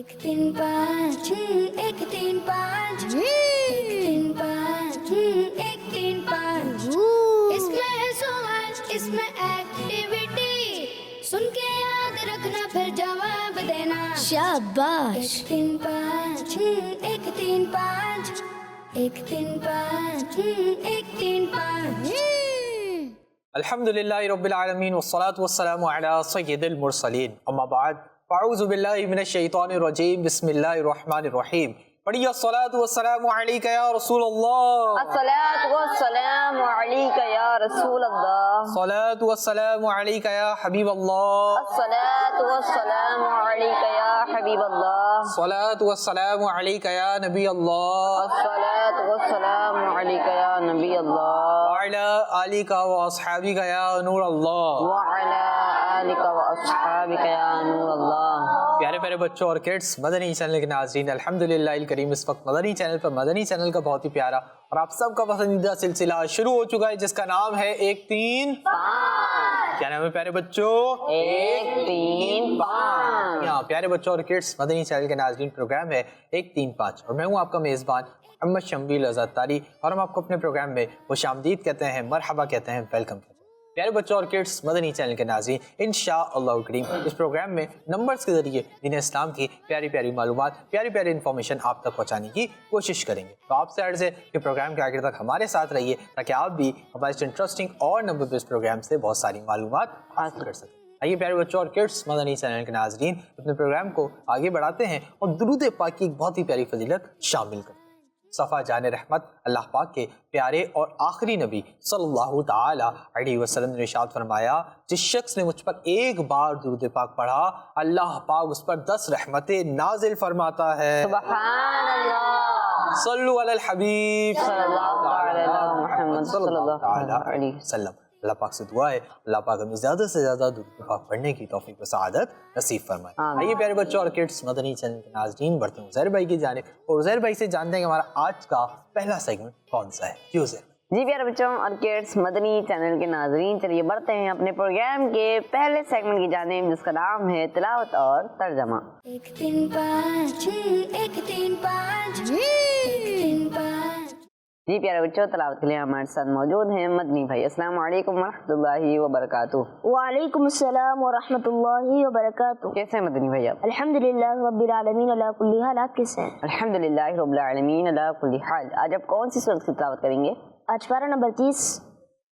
एक तीन पाँच एक तीन पाँच एक तीन पाँच इसमें है सवाल इसमें एक्टिविटी सुन के याद रखना फिर जवाब देना शाबाश। एक तीन पाँच एक तीन पाँच एक तीन पाँच एक तीन पाँच। अल्हम्दुलिल्लाहि रब्बिल आलमीन वस्सलातु वस्सलामु अला सय्यिदिल मुरसलीन अम्मा बाद फ़अऊज़ु बिल्लाहि मिनश शैतानिर रजीम बिस्मिल्लाहिर रहमानिर रहीम। पढ़िए अस्सलातु वस्सलामु अलैका या रसूल अल्लाह। अस्सलातु वस्सलामु अलैका या रसूल अल्लाह। अस्सलातु वस्सलामु अलैका या हबीब अल्लाह। अस्सलातु वस्सलामु अलैका या हबीब अल्लाह। अस्सलातु वस्सलामु अलैका या नबी अल्लाह। अस्सलातु वस्सलामु अलैका या नबी अल्लाह। व अला आलिका व अस्हाबिका या नूर अल्लाह। व अला आलिका व अस्हाबिका या नूर अल्लाह। प्यारे प्यारे बच्चों और किड्स, मदनी चैनल के नाज़रीन, अल्हम्दुलिल्लाह करीम इस वक्त मदनी चैनल पर मदनी चैनल का बहुत ही प्यारा और आप सबका पसंदीदा सिलसिला शुरू हो चुका है जिसका नाम है एक तीन पाँच। क्या नाम है प्यारे बच्चों? एक तीन पाँच। यहाँ प्यारे बच्चों और किड्स, मदनी चैनल के नाज़रीन प्रोग्राम है एक तीन पाँच और मैं हूँ आपका मेज़बान मोहम्मद शम्बील अज़ातारी और हम आपको अपने प्रोग्राम में खुशामदीद कहते हैं, मरहबा कहते हैं, वेलकम कहते हैं। प्यारे बच्चों और किड्स, मदनी चैनल के नाज़रीन, इंशाअल्लाह करीम इस प्रोग्राम में नंबर्स के ज़रिए दीन इस्लाम की प्यारी प्यारी मालूमात, प्यारी प्यारी इन्फॉर्मेशन आप तक पहुँचाने की कोशिश करेंगे। तो आपसे अर्ज़ है कि प्रोग्राम के आखिर तक हमारे साथ रहिए ताकि आप भी हमारे इंटरेस्टिंग और नंबर बेस्ड प्रोग्राम से बहुत सारी मालूमात हासिल कर सकें। आइए प्यारे बच्चों और किड्स, मदनी चैनल के नाज़रीन अपने प्रोग्राम को आगे बढ़ाते हैं और दुरूद पाक की एक बहुत ही प्यारी फजीलत शामिल करते हैं। सफ़ा जान रहमत अल्लाह पाक के प्यारे और आखिरी नबी सल्लल्लाहु ताला अलैहि वसल्लम ने इरशाद फरमाया, जिस शख्स ने मुझ पर एक बार दुरूद पाक पढ़ा अल्लाह पाक उस पर 10 रहमतें नाजिल फरमाता है। सुभान अल्लाह। सल्लु अलल हबीब सल्लल्लाहु अलैहि मुहम्मद सल्लल्लाहु अलैहि वसल्लम। अल्लाह पाक से दुआ है अल्लाह पाक हमें ज़्यादा से ज़्यादा दुरूद पाक पढ़ने की तौफीक व सआदत नसीब फरमाए। आइए प्यारे बच्चों और किड्स, मदनी चैनल के नाज़रीन बढ़ते हैं उज़ैर भाई की जानिब और उज़ैर भाई से जानते हैं कि हमारा आज का पहला सेगमेंट कौन सा है। जी उज़ैर। जी प्यारे बच्चों और किड्स, मदनी चैनल के नाज़रीन, चलिए बढ़ते हैं अपने प्रोग्राम के पहले सेगमेंट की जानिब जिसका नाम है तिलावत और तर्जमा। एक तीन पाँच एक तीन पाँच एक तीन पाँच। जी प्यारे बच्चों, तिलावत के लिए हमारे साथ मौजूद हैं मदनी भाई। अस्सलाम वालेकुम वरहमतुल्लाहि वबरकातुहू। वालेकुम अस्सलाम वरहमतुल्लाहि वबरकातुहू। कैसे हैं मदनी भाई आप? अल्हम्दुलिल्लाह रब्बिल आलमीन अला कुल्ली हाल। आप कैसे हैं? अल्हम्दुलिल्लाह रब्बिल आलमीन अला कुल्ली हाल। आज आप कौन सी सूरत की तिलावत करेंगे? आज पारा नंबर 30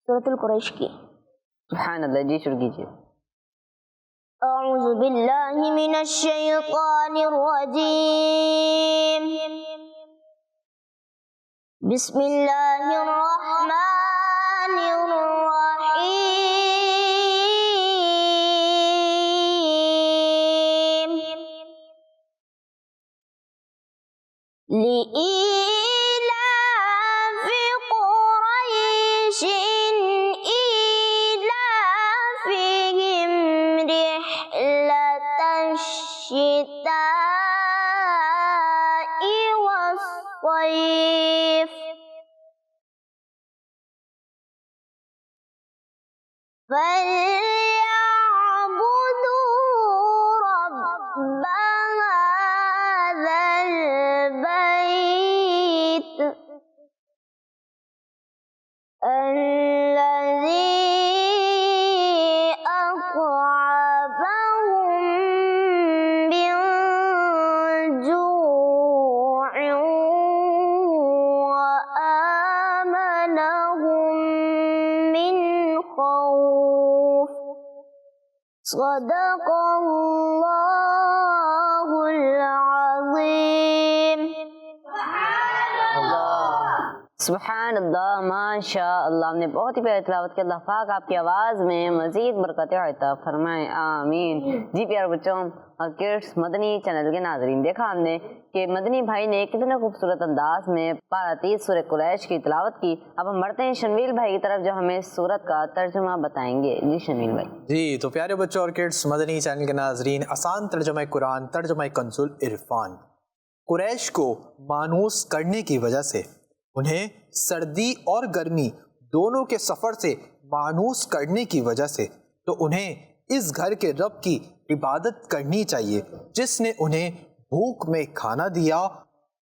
सूरतुल कुरैश की। सुभान अल्लाह, जी शुरू कीजिए। अऊज़ु बिल्लाहि मिनश शैतानिर रजीम। बिस्मिल्लाहिर रहमानिर रहीम। लिईलाफि क़ुरैशिन ईलाफिहिम रिह्लतश शिताइ वस्सैफ فليعبدوا رب هذا البيت الذي أطعمهم من جوع وآمنهم من خوف صدق الله العظيم। सुभान अल्लाह, माशा अल्लाह। हमने बहुत ही प्यारी तिलावत की। अल्लाह पाक आपकी आवाज़ में मज़ीद बरकत अता फरमाए, आमीन। जी प्यारे बच्चों और किड्स, मदनी चैनल के नाज़रीन, देखा हमने कि मदनी भाई ने कितने खूबसूरत अंदाज में पारा 30 सूरह कुरैश की तिलावत की। अब हम बढ़ते हैं शमील भाई की तरफ जो हमें सूरत का तर्जुमा बताएंगे। जी शमील भाई। जी तो प्यारे बच्चों और किड्स, मदनी चैनल के नाज़रीन, आसान तर्जुमा कुरान, तर्जुमा कंजुल इरफान। कुरैश को मानूस करने की वजह से, उन्हें सर्दी और गर्मी दोनों के सफ़र से मानूस करने की वजह से, तो उन्हें इस घर के रब की इबादत करनी चाहिए जिसने उन्हें بھوک میں کھانا دیا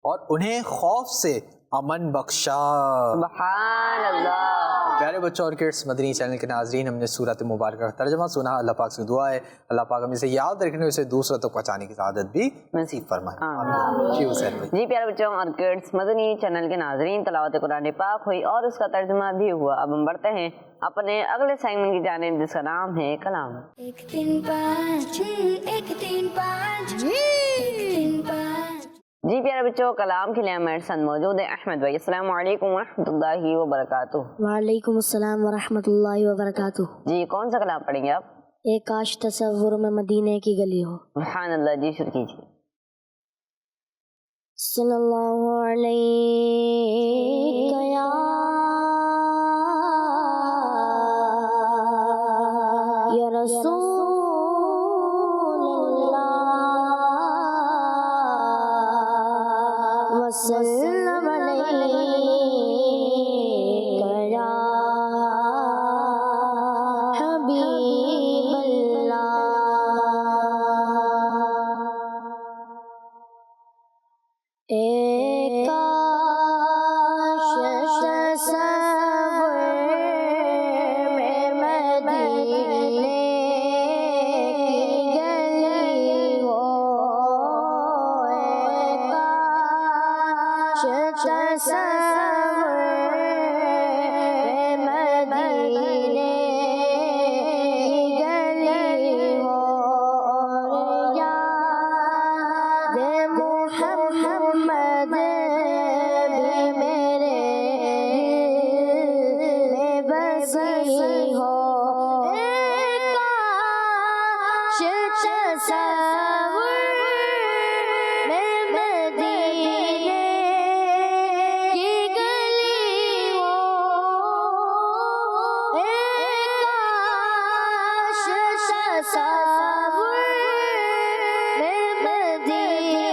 اور انہیں خوف سے امن بخشا. سبحان اللہ. پیارے بچوں اور کڈس، مدنی چینل کے ناظرین، ہم نے سورۃ مبارکہ کا ترجمہ سنا. اللہ پاک سے دعا ہے اللہ پاک ہمیں اسے یاد رکھنے، اسے دوسروں تک پہنچانے کی سعادت بھی نصیب فرمائے. آمین. جی حسین بھائی. جی پیارے بچوں اور کڈس، مدنی چینل کے ناظرین، تلاوت قرآن پاک ہوئی اور اس کا ترجمہ بھی ہوا. اب ہم بڑھتے ہیں اپنے اگلے سیگمنٹ کی جانب، جس کا نام ہے کلام. ایک تین پانچ ایک تین پانچ ایک تین پانچ. جی پیارے بچوں، کلام کے لیے ہمارے ساتھ موجود ہے احمد بھائی. السلام علیکم ورحمۃ اللہ وبرکاتہ. وعلیکم السلام ورحمۃ اللہ وبرکاتہ. جی کون سا کلام پڑھیں گے آپ؟ ایک کاش تصور میں مدینے کی گلی ہو. سبحان اللہ. جی شروع کیجیے. صلی اللہ علیہ یا رسول اللہ وسلم علیہ یا حبیب اللہ. ایک کاش تصور میں مدینے کی گلی ہو. ایک کاش تصور میں مدینے کی گلی ہو. اور یاد محمد بھی میرے دل میں بسی ہو. ایک کاش تصور میں مدینے کی گلی ہو. ایک کاش تصور میں مدینے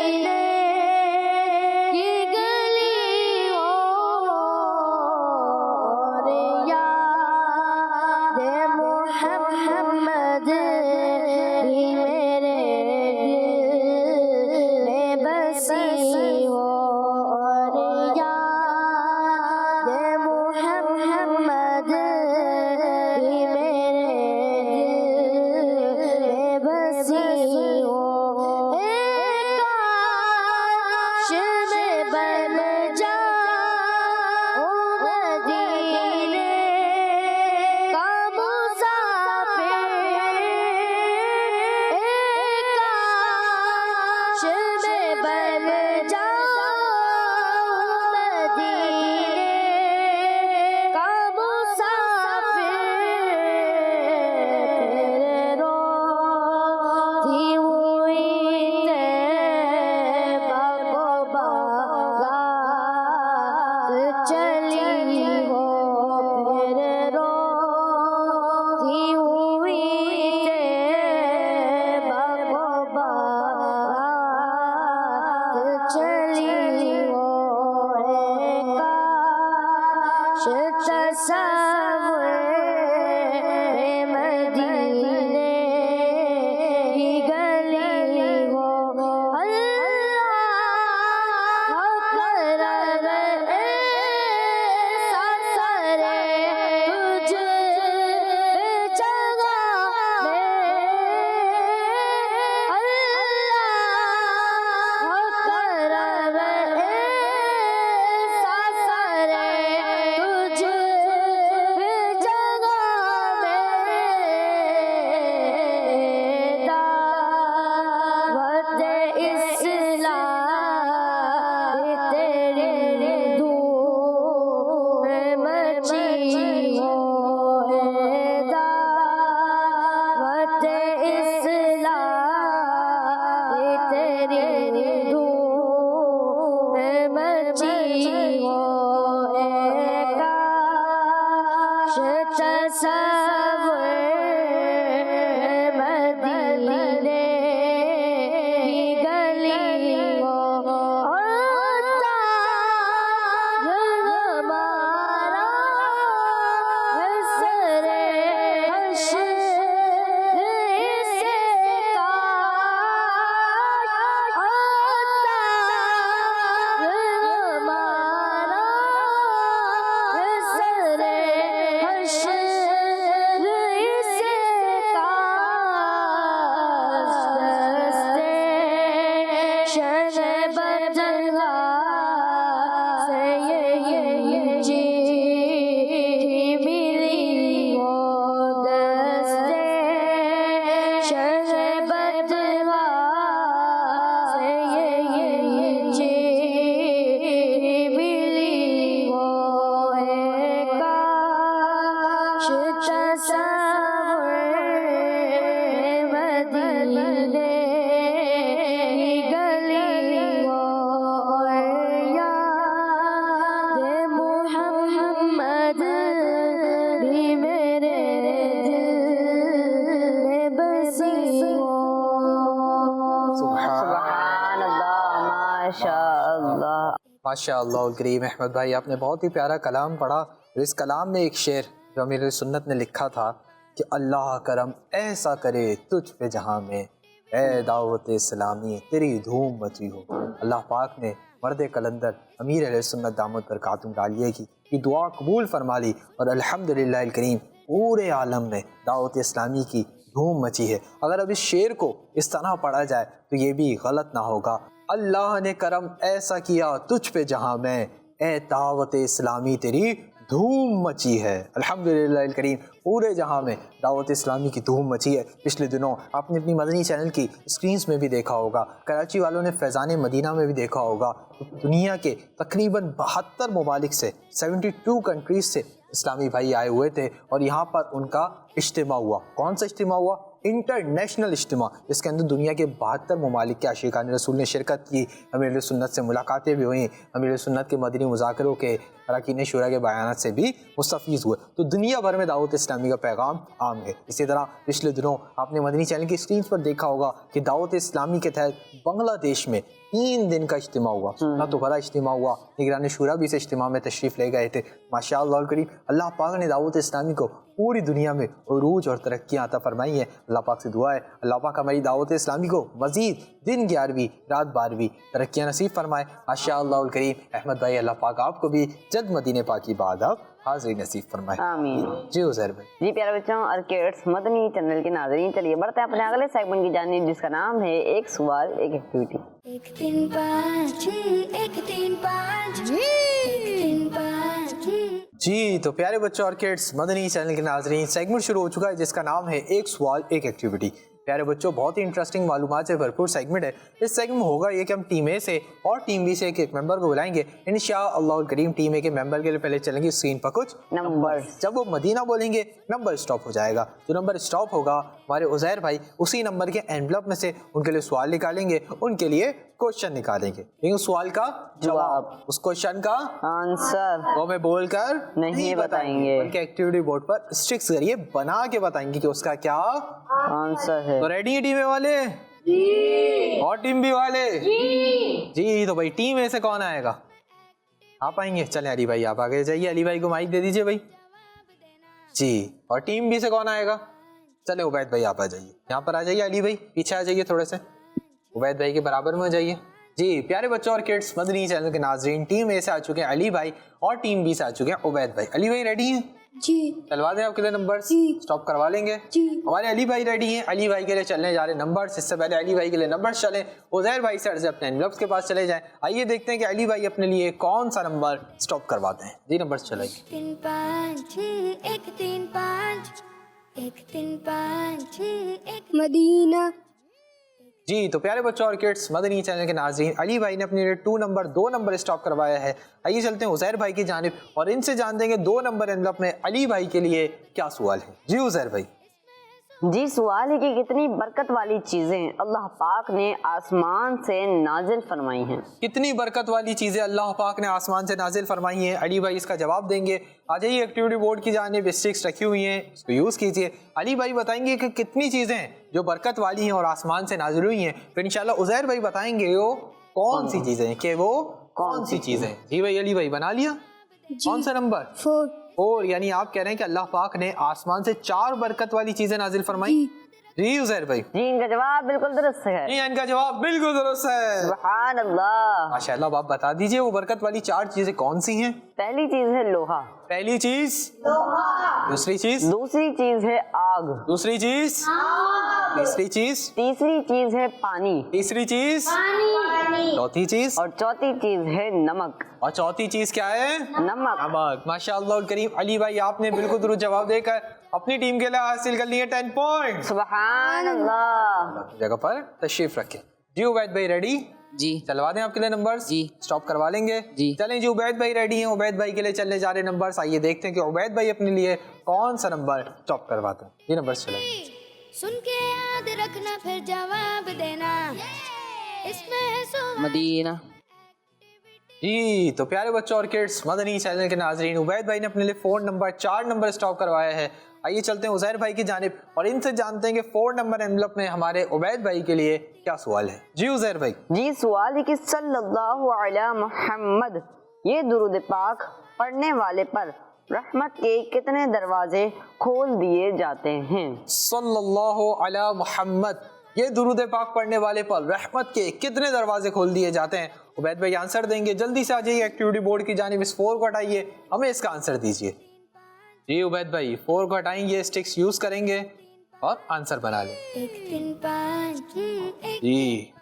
माशाअल्लाह। माशाअल्लाह करीम। अहमद भाई आपने बहुत ही प्यारा कलाम पढ़ा। इस कलाम में एक शेर जो अमीर सुन्नत ने लिखा था कि अल्लाह करम ऐसा करे तुझ पे जहाँ में, ए दावत इस्लामी तेरी धूम मची हो। अल्लाह पाक ने मर्द कलंदर अमीर सुन्नत दामद बरकातुहू डालिए की दुआ कबूल फरमा ली और अल्हम्दुलिल्लाह करीम पूरे आलम में दावत इस्लामी की धूम मची है। अगर अब इस शेर को इस तरह पढ़ा जाए तो ये भी गलत ना होगा। अल्लाह ने करम ऐसा किया तुझ पे जहाँ में, ए दावत इस्लामी तेरी धूम मची है। अल्हम्दुलिल्लाह करीम पूरे जहां में दावत इस्लामी की धूम मची है। पिछले दिनों आपने अपनी मदनी चैनल की स्क्रीन्स में भी देखा होगा, कराची वालों ने फैज़ान मदीना में भी देखा होगा। दुनिया के तकरीबन 72 ममालिक से 72 कंट्रीज से इस्लामी भाई आए हुए थे और यहाँ पर उनका इज्तिमा हुआ। कौन सा इज्तिमा हुआ? इंटरनेशनल इज्तिमा, जिसके अंदर दुनिया के 72 ममालिक के आशिकान रसूल ने शिरकत की। अमीर सुन्नत से मुलाकातें भी हुई, अमीर सुन्नत के मदनी मुज़ाकरों के अरकान शुरा के बयानात से भी मुस्तफ़ीज़ हुए। तो दुनिया भर में दावत इस्लामी का पैगाम आम है। इसी तरह पिछले दिनों आपने मदनी चैनल की स्क्रीन पर देखा होगा कि दावत इस्लामी के तहत बांग्लादेश में 3 दिन का इज्तिमा हुआ। ना तो बड़ा इज्तिमा हुआ, निगरान शुरा भी से इज्तिमा में तशरीफ़ ले गए थे। माशाअल्लाह करीम अल्लाह पाक ने दावत इस्लामी को पूरी दुनिया में उरूज और तरक्कियाँ अता फरमाई हैं। अल्लाह पाक से दुआ है अल्लाह पाक हमारी दावत इस्लामी को मज़ीद दिन 11वीं रात 12वीं तरक्कियाँ नसीब फरमाए। माशाअल्लाह करीम। अहमद भाई अल्लाह पाक आपको भी जल्द मदीने पाक की बाद अब हाज़िरी नसीब फरमाए। आमीन। जी उज़ैर भाई। जी प्यारे बच्चों और किड्स मदनी चैनल के नाज़रीन, चलिए बढ़ते हैं अपने अगले सेगमेंट की जानिब जिसका नाम है एक सवाल एक एक्टिविटी। 1 3 5 1 3 5 1 3 5। जी तो प्यारे बच्चों और किड्स मदनी चैनल के नाज़रीन, सेगमेंट शुरू हो चुका है जिसका नाम है एक सवाल एक एक्टिविटी। प्यारे बच्चों बहुत ही इंटरेस्टिंग मालूमात से भरपूर सेगमेंट है। इस सेगमेंट में होगा ये कि हम टीम ए से और टीम बी से एक मेंबर को बुलाएंगे। इंशाअल्लाह करीम टीम ए के मेंबर के लिए पहले चलेंगे स्क्रीन पर कुछ नंबर। जब वो मदीना बोलेंगे नंबर स्टॉप हो जाएगा। जो नंबर स्टॉप होगा हमारे उज़ैर भाई उसी नंबर के एनवलप में से उनके लिए सवाल निकालेंगे, उनके लिए क्वेश्चन निकालेंगे। लेकिन उस सवाल का जवाब, उस क्वेश्चन का आंसर वो मैं बोलकर नहीं बताएंगे, उनके एक्टिविटी बोर्ड पर स्टिक्स करिए बना के बताएंगे कि उसका क्या आंसर है। तो रेडी है टीम ए वाले? जी। और टीम बी वाले? जी। तो भाई टीम ए से कौन आएगा? आप आएंगे? चलें अली भाई आप आगे जाइए, अली भाई को माइक दे दीजिए भाई जी। और टीम बी से कौन आएगा? चले उबैद भाई आप आ जाइए, यहाँ पर आ जाइए। अली भाई पीछे आ जाइए, थोड़े से उबैद भाई के बराबर में आ जाइए। जी प्यारे बच्चों और किड्स मदनी चैनल के नाजरीन, टीम ए से आ चुके हैं अली भाई और टीम बी से आ चुके हैं उबैद भाई। अली भाई रेडी हैं? जी। चलवा दें आपके लिए नंबर? स्टॉप करवा लेंगे? जी। हमारे अली भाई रेडी हैं, अली भाई के लिए चलने जा रहे हैं नंबर्स। इससे पहले अली भाई के लिए नंबर्स चले, उज़ैर भाई सर से अपने एनवलप्स के पास चले जाएं। आइए देखते हैं कि अली भाई अपने लिए कौन सा नंबर स्टॉप करवाते हैं। जी नंबर्स चलाइए। 3 5 1 3 5 1 3 5 1 मदीना। जी तो प्यारे बच्चों और किड्स मदनी चैनल के नाज़रीन, अली भाई ने अपने लिए 2 नंबर स्टॉप करवाया है। आइए चलते हैं उज़ैर भाई की जानिब और इनसे जान देंगे 2 नंबर एनवलप में अली भाई के लिए क्या सवाल है। जी उज़ैर भाई। जी सवाल है कि कितनी बरकत वाली चीजें अल्लाह पाक ने आसमान से नाजिल फरमाई हैं। कितनी बरकत वाली चीज़ें अल्लाह पाक ने आसमान से नाजिल फरमाई हैं? अली भाई इसका जवाब देंगे। आ जाइए एक्टिविटी बोर्ड की जानिब, स्टिक्स रखी हुई हैं, इसको यूज़ कीजिए। अली भाई बताएंगे कि कितनी चीज़ें हैं जो बरकत वाली हैं और आसमान से नाजिल हुई हैं। फिर इंशाल्लाह उज़ैर भाई बताएंगे वो कौन सी चीज़ें हैं, कि वो कौन सी चीज़ें। जी भाई अली भाई बना लिया? कौन सा नंबर? 4। और यानी आप कह रहे हैं कि अल्लाह पाक ने आसमान से 4 बरकत वाली चीजें नाजिल फरमाई? जी उज़ैर भाई। जी इनका जवाब बिल्कुल दुरुस्त है। जी इनका जवाब बिल्कुल दुरुस्त है। सुभान अल्लाह। माशाअल्लाह। आप बता दीजिए वो बरकत वाली 4 चीजें कौन सी हैं? पहली चीज है लोहा, पहली चीज लोहा, दूसरी चीज, दूसरी चीज है आग, दूसरी चीज, तीसरी चीज, तीसरी चीज है पानी, तीसरी चीज, चौथी चीज, और चौथी चीज है नमक। और चौथी चीज क्या है? नमक। नमक। माशाअल्लाह करीम अली भाई आपने बिल्कुल दुरुस्त जवाब देकर अपनी टीम के लिए हासिल कर लिए 10 पॉइंट। सुभान अल्लाह। जगह पर तशरीफ रखें। जी उबैद भाई रेडी? जी। चलवा दें आपके लिए नंबर्स? जी। स्टॉप करवा लेंगे? जी। चलें जी उबैद भाई रेडी हैं, उबैद भाई के लिए चलने जा रहे नंबर्स। आइए देखते हैं कि उबैद भाई अपने लिए कौन सा नंबर स्टॉप करवाते हैं। ये नंबर्स चलेंगे। सुन के याद रखना फिर जवाब देना, इसमें है सवाल। मदीना। जी तो प्यारे बच्चों और किड्स मदनी चैनल के नाजरीन, उबैद भाई ने अपने लिए 4 नंबर 4 नंबर स्टॉप करवाया है। आइए चलते हैं उज़ैर भाई की जानिब और इनसे जानते हैं कि 4 नंबर एनवलप में हमारे उबैद भाई के लिए क्या सवाल है। जी उज़ैर भाई। जी सवाल है कि सल्लल्लाहु अलैहि मुहम्मद, ये दुरूद पाक पढ़ने वाले पर रहमत के कितने दरवाजे खोल दिए जाते हैं? सल्लल्लाहु अलैहि मुहम्मद, ये दुरूद पाक पढ़ने वाले पर रहमत के कितने दरवाजे खोल दिए जाते हैं? उबैद भाई आंसर देंगे, जल्दी से आ जाइए एक्टिविटी बोर्ड की जानिब, इस 4 को हटाइए, हमें इसका आंसर दीजिए। जी उबैद भाई 4 को हटाएंगे, स्टिक्स यूज करेंगे और आंसर बना लें। 1 3 5 1 जी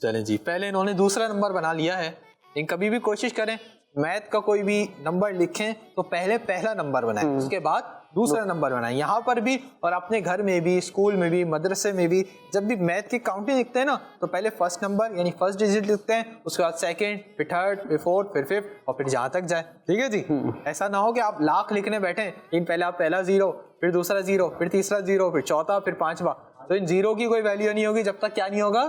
चलें जी, पहले इन्होंने दूसरा नंबर बना लिया है, लेकिन कभी भी कोशिश करें मैथ का कोई भी नंबर लिखें तो पहले पहला नंबर बनाएं, उसके बाद दूसरा नंबर बनाएं। यहाँ पर भी और अपने घर में भी, स्कूल में भी, मदरसे में भी जब भी मैथ की काउंटिंग लिखते हैं ना तो पहले फर्स्ट नंबर यानी फर्स्ट डिजिट लिखते हैं, उसके बाद सेकंड, फिर थर्ड, फिर फोर्थ, फिर फिफ्थ और फिर जहाँ तक जाए। ठीक है जी। ऐसा ना हो कि आप लाख लिखने बैठे, इन पहले आप पहला 0, फिर दूसरा 0, फिर तीसरा 0, फिर चौथा, फिर 5वां, तो इन 0 की कोई वैल्यू नहीं होगी जब तक क्या नहीं होगा,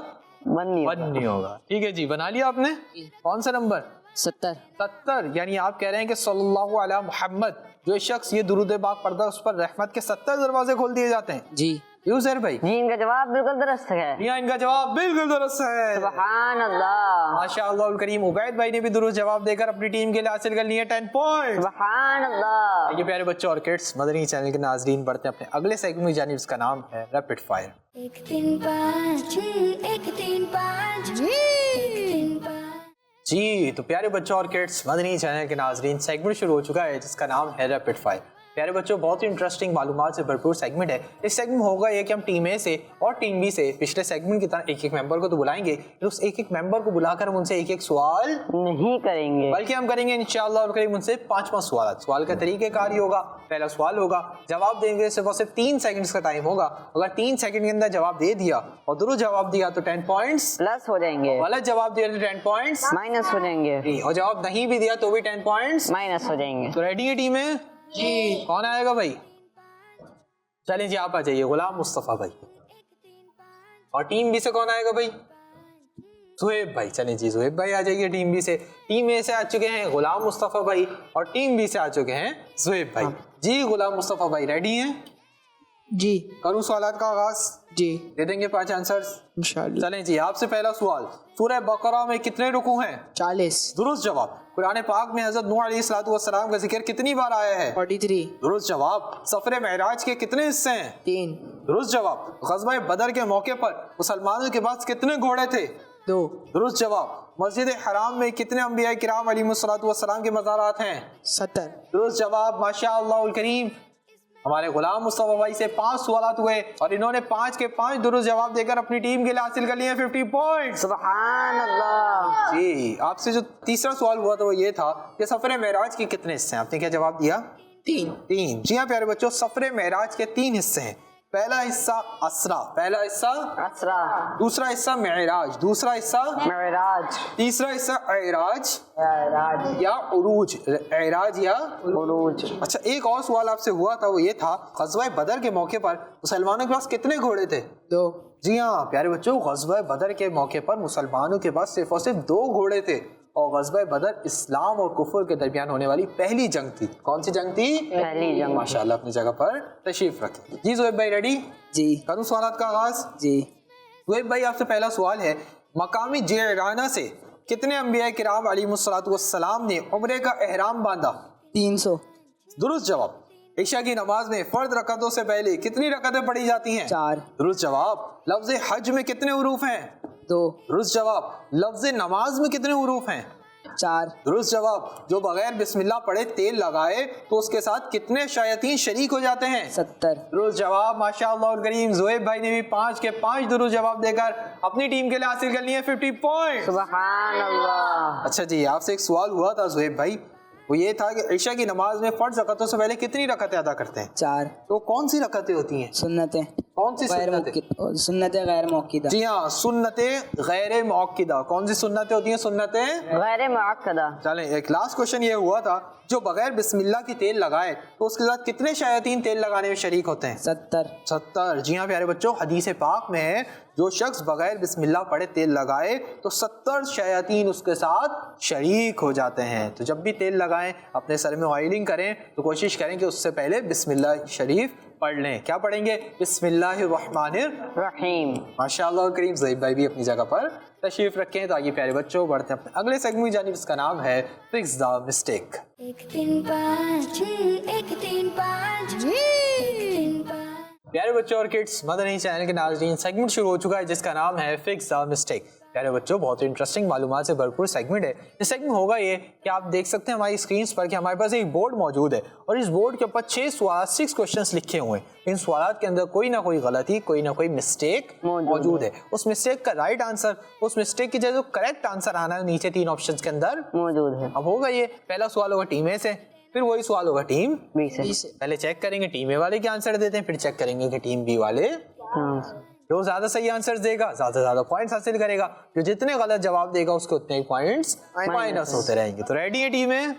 1 नहीं होगा। ठीक है जी, बना लिया आपने। कौन सा नंबर? 70। यानी आप कह रहे हैं कि सल्लल्लाहु अलैहि मुहम्मद, जो शख्स ये दुरूद पाक पढ़ता है उस पर रहमत के 70 दरवाजे खोल दिए जाते हैं। जी यूसर भाई। जी इनका जवाब बिल्कुल दुरुस्त है। या इनका जवाब बिल्कुल दुरुस्त है। सुभान अल्लाह, माशाअल्लाह करीम। उबैद भाई ने भी दुरुस्त जवाब देकर अपनी टीम के लिए हासिल कर लिए 10 पॉइंट। सुभान अल्लाह। ये प्यारे बच्चों और किड्स, मदनी चैनल के नाजरीन बढ़ते हैं अपने अगले सेगमेंट में जानिब, इसका नाम है रैपिड फायर। 1 3 5 1 3 5 1 3 5। जी तो प्यारे बच्चों और किड्स, मदनी चैनल के नाजरीन, सेगमेंट शुरू हो चुका है जिसका नाम है रैपिड फायर। प्यारे बच्चों बहुत ही इंटरेस्टिंग मालूमात से भरपूर सेगमेंट है। इस सेगमेंट में होगा ये कि हम टीम ए से और टीम बी से पिछले सेगमेंट की तरह एक एक मेंबर को तो बुलाएंगे, उस एक एक मेंबर को बुलाकर हम उनसे एक एक सवाल नहीं करेंगे, बल्कि हम करेंगे इंशाअल्लाह और करेंगे उनसे 5 सवाल। सवाल का तरीक़ेकार ही होगा, पहला सवाल होगा, जवाब देंगे सिर्फ 3 सेकंड्स का टाइम होगा। अगर 3 सेकंड के अंदर जवाब दे दिया और दुरुस्त जवाब दिया तो 10 पॉइंट्स प्लस हो जाएंगे, गलत जवाब दिया तो 10 पॉइंट्स माइनस हो जाएंगे, और जवाब नहीं भी दिया तो भी 10 पॉइंट्स माइनस हो जाएंगे। तो रेडी है टीम है जी? कौन आएगा भाई? चलें जी आप आ जाइए, गुलाम मुस्तफा भाई। और टीम बी से कौन आएगा भाई? सुहेब भाई। चलें जी सुहेब भाई आ जाइए टीम बी से। टीम ए से आ चुके हैं गुलाम मुस्तफा भाई और टीम बी से आ चुके हैं सुहेब भाई। जी गुलाम मुस्तफा भाई रेडी हैं? जी करूं सवालात का आगाज? जी दे देंगे 5 आंसर्स इंशाअल्लाह। चलें जी आपसे पहला सवाल, सूरह बकरा में कितने रुकू हैं? 40। दुरुस्त जवाब। कुरान पाक में हज़रत नूह अलैहिस्सलाम का जिक्र कितनी बार आया है? 43। दुरुस्त जवाब। सफर मेराज के कितने हिस्से हैं? 3। दुरुस्त जवाब। ग़ज़वा बदर के मौके पर मुसलमानों के पास कितने घोड़े थे? 2। दुरुस्त जवाब। मस्जिद हराम में कितने अंबिया किराम अलैहिस्सलाम के मज़ारात हैं? 70। दुरुस्त जवाब। माशाअल्लाह करीम। हमारे गुलाम मुस्तफा भाई से 5 सवाल हुए और इन्होंने 5 के 5 दुरुस्त जवाब देकर अपनी टीम के लिए हासिल कर लिए 50 पॉइंट। सुभान अल्लाह। जी आपसे जो तीसरा सवाल हुआ था वो ये था कि सफर मेराज के कितने हिस्से हैं? आपने क्या जवाब दिया? 3। जी हाँ प्यारे बच्चों, सफर मेराज के 3 हिस्से हैं। पहला हिस्सा असरा, पहला हिस्सा असरा, दूसरा हिस्सा मेराज, दूसरा हिस्सा मेराज, तीसरा हिस्सा एराज मेराज या उरूज, एराज या उरूज। अच्छा एक और सवाल आपसे हुआ था वो ये था, ग़ज़वा बदर के मौके पर मुसलमानों के पास कितने घोड़े थे? 2। जी हाँ प्यारे बच्चों, ग़ज़वा बदर के मौके पर मुसलमानों के पास सिर्फ और सिर्फ 2 घोड़े थे और ग़ज़वा बदर इस्लाम और कुफ्र के दरमियान होने वाली पहली जंग थी। कौन सी जंग थी? पहली जंग। माशाअल्लाह अपनी जगह पर तशरीफ रखें। जी ज़ुहैब भाई रेडी? जी करूँ सवालात का आगाज? जी ज़ुहैब भाई आपसे पहला सवाल है, मकामी जिराना से कितने अंबिया किराम अलैहिस्सलाम ने उम्रे का एहराम बांधा? 300। दुरुस्त जवाब। इशा की नमाज में फर्द रकतों से पहले कितनी रकतें पढ़ी जाती हैं? 4। दुरुस्त जवाब। लफ्ज़ हज में कितने हुरूफ हैं? 2। दुरुस्त जवाब। लफ्ज़ नमाज में कितने हुरूफ हैं? 4। दुरुस्त जवाब। जो बगैर बिस्मिल्लाह पढ़े तेल लगाए तो उसके साथ कितने शयातीन शरीक हो जाते हैं? 70। दुरुस्त जवाब। माशाअल्लाह करीम। ज़ुहैब भाई ने भी 5 के 5 दुरुस्त जवाब देकर अपनी टीम के लिए हासिल कर लिए 50 पॉइंट। सुभान अल्लाह। अच्छा जी आपसे एक सवाल हुआ था ज़ुहैब भाई, वो ये था कि इशा की नमाज में फर्ज रकतों से पहले कितनी रकतें अदा करते हैं? 4। तो कौन सी रकतें होती हैं? सुन्नतें। कौन सी सुन्नत है? सुन्नत गैर मौक़िदा। जी हाँ, सुन्नत गैर मौक़िदा। कौन सी सुन्नतें होती हैं? सुन्नतें गैर मुअक्कदा। चलें, एक लास्ट क्वेश्चन ये हुआ था, जो बगैर बिस्मिल्लाह की तेल लगाए तो उसके साथ कितने शयातीन तेल लगाने में शरीक होते हैं? 70। जी हाँ प्यारे बच्चों, हदीस पाक में है जो शख्स बगैर बिस्मिल्लाह पढ़े तेल लगाए तो 70 शयातीन उसके साथ शरीक हो जाते हैं। तो जब भी तेल लगाएं, अपने सर में ऑयलिंग करें तो कोशिश करें कि उससे पहले बिस्मिल्लाह शरीफ पढ़ लें। क्या पढ़ेंगे? बिस्मिल्लाहिर्रहमानिर्रहीम। माशाअल्लाह करीम। ज़हीब भाई भी अपनी जगह पर तशरीफ रखें। तो आइए प्यारे बच्चों बढ़ते हैं अपने अगले सेगमेंट की जानिब, इसका नाम है फिक्स द मिस्टेक। 1 3 5 1 3 5 1 3 5। प्यारे बच्चों और किड्स, मदनी चैनल के नाज़रीन, सेगमेंट शुरू हो चुका है जिसका नाम है फिक्स द मिस्टेक। प्यारे बच्चों, बहुत ही इंटरेस्टिंग मालूमात से भरपूर सेगमेंट है। ये सेगमेंट होगा ये कि आप देख सकते हैं हमारी स्क्रीन पर कि हमारे पास एक बोर्ड मौजूद है और इस बोर्ड के ऊपर 6 क्वेश्चंस लिखे हुए हैं। इन सवालों के अंदर कोई ना कोई गलती, कोई ना कोई मिस्टेक मौजूद है। उस मिस्टेक का राइट आंसर, उस मिस्टेक की जगह करेक्ट आंसर आना है नीचे 3 ऑप्शंस के अंदर मौजूद है। अब होगा ये, पहला सवाल होगा टीम ए से, फिर वही सवाल होगा टीम बी से। पहले चेक करेंगे टीम ए वाले क्या आंसर देते हैं, फिर चेक करेंगे कि टीम बी वाले। जो ज्यादा सही आंसर देगा ज्यादा से ज्यादा पॉइंट्स हासिल करेगा, जो जितने गलत जवाब देगा उसके उतने पॉइंट्स माइनस होते रहेंगे। तो रेडी है टीम ए?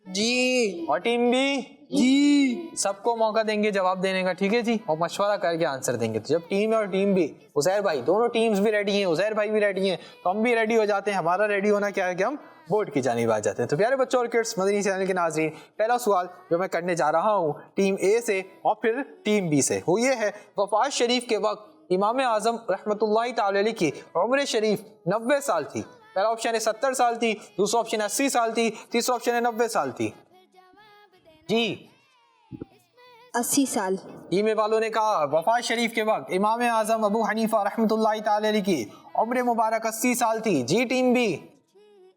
जी। और टीम बी? जी। सबको मौका देंगे जवाब देने का, ठीक है जी, और मशवरा करके आंसर देंगे। तो जब टीम है और टीम बी, उजैर भाई, दोनों टीम्स भी रेडी हैं, उजैर भाई भी रेडी हैं, तो हम भी रेडी हो जाते हैं। हमारा रेडी होना क्या है कि हम बोर्ड की जानिब आ जाते हैं। तो प्यारे बच्चों और किड्स, मदनी चैनल के नाज़रीन, पहला सवाल जो मैं करने जा रहा हूँ टीम ए से और फिर टीम बी से, वो ये है, वफात शरीफ के वक्त इमाम आज़म रहमतुल्लाहि तआला अलैहि की उम्र शरीफ 90 साल थी। पहला ऑप्शन है 70 साल थी, दूसरा ऑप्शन है 80 साल थी, तीसरा ऑप्शन है 90 साल थी। जी 80 साल। टीम ए वालों ने कहा वफात शरीफ के वक्त इमाम आज़म अबू हनीफा रहमतुल्लाहि तआला अलैहि की उम्र मुबारक 80 साल थी। जी टीम बी?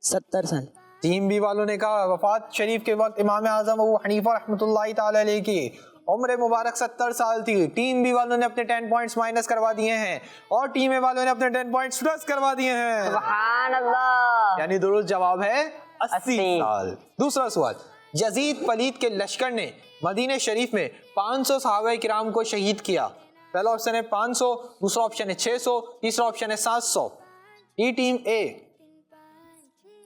70 साल। टीम बी वालों ने कहा वफात शरीफ के वक्त इमाम आज़म अबू हनीफा रहमतुल्लाहि तआला अलैहि की उम्र मुबारक 70 साल थी। टीम बी वालों ने अपने 10 पॉइंट्स माइनस करवा दिए हैं और टीम ए वालों ने अपने 10 पॉइंट्स प्लस करवा दिए हैं। सुभान अल्लाह। यानी दुरुस्त जवाब है 80 80 साल। दूसरा सवाल, यजीद पलीद के लश्कर ने मदीने शरीफ में 500 सहाबा किराम को शहीद किया। पहला ऑप्शन है 500, दूसरा ऑप्शन है 600, तीसरा ऑप्शन है 700। ई टीम ए?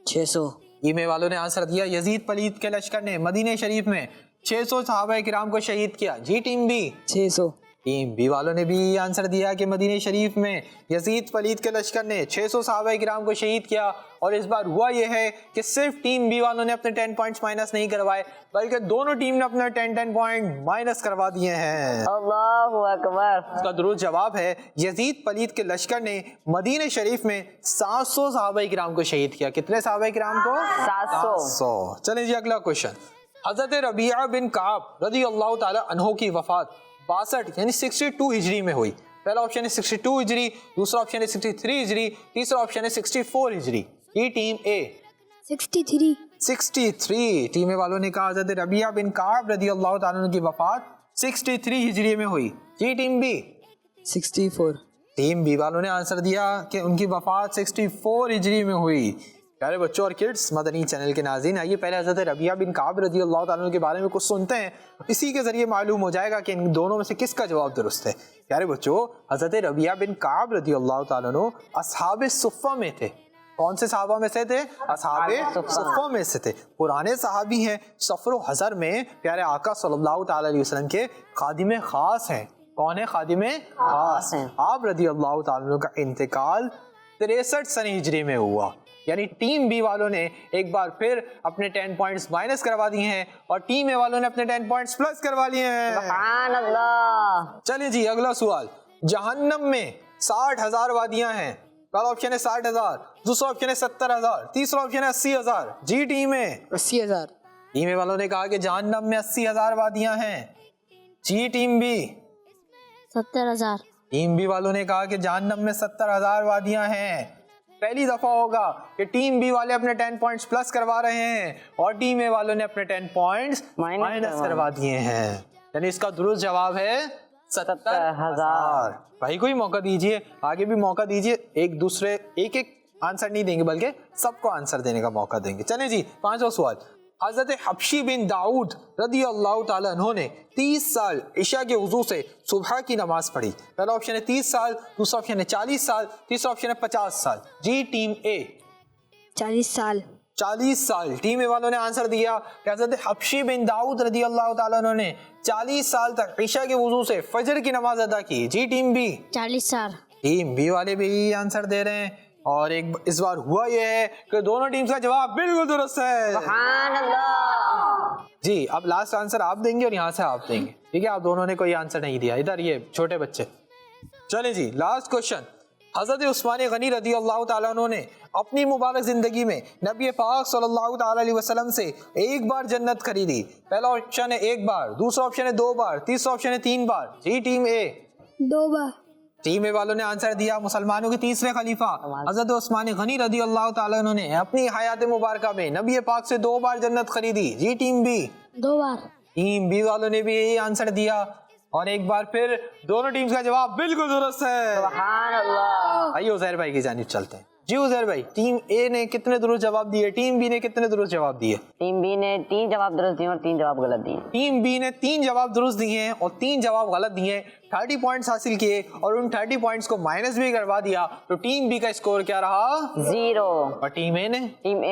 600। टीम ए वालों ने आंसर दिया यजीद पलीद के लश्कर ने मदीने शरीफ में 600 सहाबा किराम को शहीद किया। जी टीम बी? 600। टीम बी वालों ने भी आंसर दिया कि मदीने शरीफ में यजीद पलीद के लश्कर ने 600 सहाबा किराम को शहीद किया। और इस बार हुआ यह है कि सिर्फ टीम बी वालों ने अपने 10 पॉइंट्स माइनस नहीं करवाए, बल्कि दोनों टीम ने अपने 10 पॉइंट माइनस करवा दिए हैं। अल्लाहु अकबर। इसका दुरुस्त जवाब है यजीद पलीद के लश्कर ने मदीने शरीफ में 700 सहाबा किराम को शहीद किया। कितने सहाबा किराम को? 700। चलें जी, अगला क्वेश्चन। हजरत रबिया बिन काब रज़ी अल्लाह ताला अन्हु की वफात 62 यानी 62 हिजरी में हुई। पहला ऑप्शन है 62 हिजरी, दूसरा ऑप्शन है 63 हिजरी, तीसरा ऑप्शन है 64 हिजरी। ये टीम ए? 63। 63। टीम ए वालों ने कहा हजरत रबिया बिन काब रज़ी अल्लाह ताला अन्हु की वफात 63 हिजरी में हुई। जी टीम बी? 64। टीम बी वालों ने आंसर दिया कि उनकी वफात 64 हिजरी में हुई। प्यारे बच्चों और किड्स, मदनी चैनल के नाज़रीन, आइए पहले हज़रत रबिया बिन काब रज़ी अल्लाह ताला अन्हु के बारे में कुछ सुनते हैं, इसी के ज़रिए मालूम हो जाएगा कि इन दोनों में से किसका जवाब दुरुस्त है। प्यारे बच्चों, हज़रत रबिया बिन काब रज़ी अल्लाह ताला अन्हु अस्हाबे सुफ़्फ़ा में थे। कौन से सहाबा में से थे? अस्हाबे सुफ़्फ़ा में से थे। पुराने सहाबी हैं, सफ़र व हज़र में प्यारे आका सल्लल्लाहु ताला अलैहि वसल्लम के खादिम ख़ास हैं। कौन है खादिम ख़ास? आप रज़ी अल्लाह ताला अन्हु का इंतकाल 63 सने हिजरी में हुआ। यानी टीम बी वालों ने एक बार फिर अपने 10 पॉइंट्स माइनस करवा दिए हैं और टीम ए वालों ने अपने 10 पॉइंट्स प्लस करवा लिए हैं। सुभान अल्लाह। चलिए जी, अगला सवाल। जहन्नम में 60,000 वादियां हैं। पहला ऑप्शन है 60,000, दूसरा ऑप्शन है 70,000, तीसरा ऑप्शन है 80,000। जी टीम ए? 80,000। टीम ए वालों ने कहा कि जहन्नम में 80,000 वादियां हैं। जी टीम बी? 70,000। टीम बी वालों ने कहा कि जहन्नम में 70,000 वादियां हैं। पहली दफा होगा कि टीम बी वाले अपने 10 पॉइंट्स प्लस करवा रहे हैं और टीम ए वालों ने अपने 10 पॉइंट्स माइनस करवा दिए हैं। यानी इसका दुरुस्त जवाब है 70,000। भाई कोई मौका दीजिए, आगे भी मौका दीजिए, एक दूसरे एक आंसर नहीं देंगे बल्कि सबको आंसर देने का मौका देंगे। चलें जी, 5वां सवाल। حضرت حبشی بن داؤد رضی اللہ تعالیٰ عنہ نے 30 سال عشاء کے وضو سے صبح کی نماز پڑھی. پہلا آپشن ہے 30 سال, دوسرا آپشن ہے 40 سال, تیسرا آپشن ہے 50 سال. جی ٹیم اے 40 سال. 40 سال. ٹیم اے والوں نے آنسر دیا کہ حضرت حبشی بن داؤد رضی اللہ تعالیٰ عنہ نے 40 سال تک عشاء کے وضو سے فجر کی نماز ادا کی. جی ٹیم بی 40 سال. ٹیم بی والے بھی آنسر دے رہے ہیں, اور ایک اس بار ہوا یہ ہے کہ دونوں ٹیمز کا جواب بالکل درست ہے. سبحان اللہ. جی اب لاسٹ آنسر آپ دیں گے اور یہاں سے آپ دیں گے, ٹھیک ہے؟ آپ دونوں نے کوئی آنسر نہیں دیا, ادھر یہ چھوٹے بچے. چلیں جی لاسٹ کوشچن. حضرت عثمان غنی رضی اللہ تعالیٰ عنہ نے اپنی مبارک زندگی میں نبی پاک صلی اللہ تعالیٰ علیہ وسلم سے ایک بار جنت خریدی. پہلا آپشن ہے ایک بار, دوسرا آپشن ہے 2 بار, تیسرا آپشن ہے 3 بار. جی ٹیم اے 2 بار. ٹیم اے والوں نے آنسر دیا مسلمانوں کے تیسرے خلیفہ حضرت عثمان غنی رضی اللہ تعالیٰ عنہ نے اپنی حیات مبارکہ میں نبی پاک سے 2 بار جنت خریدی. جی ٹیم بی 2 بار. ٹیم بی والوں نے بھی یہی آنسر دیا, اور ایک بار پھر دونوں ٹیمز کا جواب بالکل درست ہے. سبحان اللہ. آئیے عزیر بھائی کی جانب چلتے ہیں. جی عزیر بھائی, ٹیم اے نے کتنے درست جواب دیے, ٹیم بی نے کتنے درست جواب دیے؟ ٹیم بی نے 3 جواب درست دیے اور 3 جواب غلط دیے. ٹیم بی نے 3 جواب درست دیے ہیں اور 3 جواب غلط دیے ہیں, 30 پوائنٹس حاصل کیے, اور ان 30 پوائنٹس کو مائنس بھی کروا دیا, تو ٹیم بی کا اسکور کیا رہا؟ 0. اور ٹیم اے